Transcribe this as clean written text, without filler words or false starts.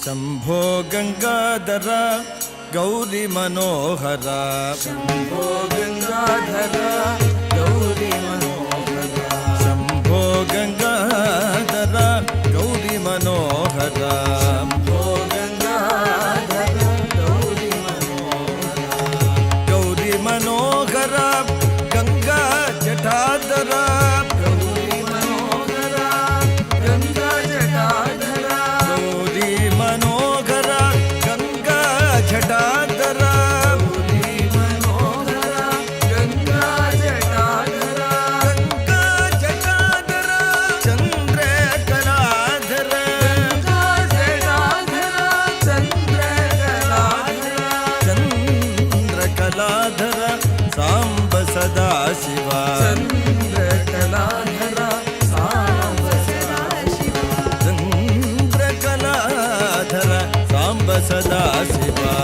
शंभो गंगाधर गौरी मनोहर, शंभो गंगाधर गौरी मनोहर, शंभो गंगाधर गौरी मनोहर, शंभो गंगाधर गौरी मनोहर, गौरी मनोहर गंगा जटाधर, गौरी मनोहर गंगा जटाधर, गौरी मनोहर गंगा जटाधर, गौरी मनोहर गंगा जटाधर, गंगा जटाधर चंद्र कलाधर, गंगा जटाधर चंद्र कलाधर, चंद्र कलाधर सांब सदा शिवा, चंद्र कलाधर सांब सदा शिवा, चंद्र कलाधर सांब सदा शिवा,